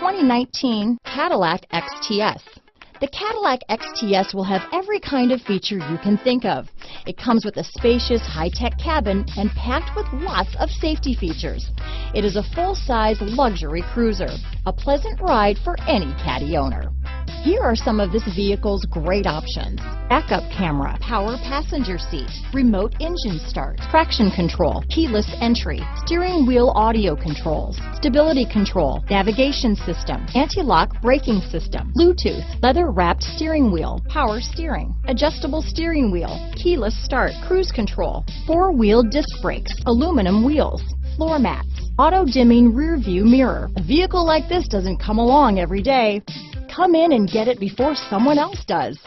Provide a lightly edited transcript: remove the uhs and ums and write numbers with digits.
2019 Cadillac XTS. The Cadillac XTS will have every kind of feature you can think of. It comes with a spacious, high-tech cabin and packed with lots of safety features. It is a full-size luxury cruiser, a pleasant ride for any Caddy owner. Here are some of this vehicle's great options: backup camera, power passenger seat, remote engine start, traction control, keyless entry, steering wheel audio controls, stability control, navigation system, anti-lock braking system, Bluetooth, leather-wrapped steering wheel, power steering, adjustable steering wheel, keyless start, cruise control, four-wheel disc brakes, aluminum wheels, floor mats, auto-dimming rear view mirror. A vehicle like this doesn't come along every day. Come in and get it before someone else does.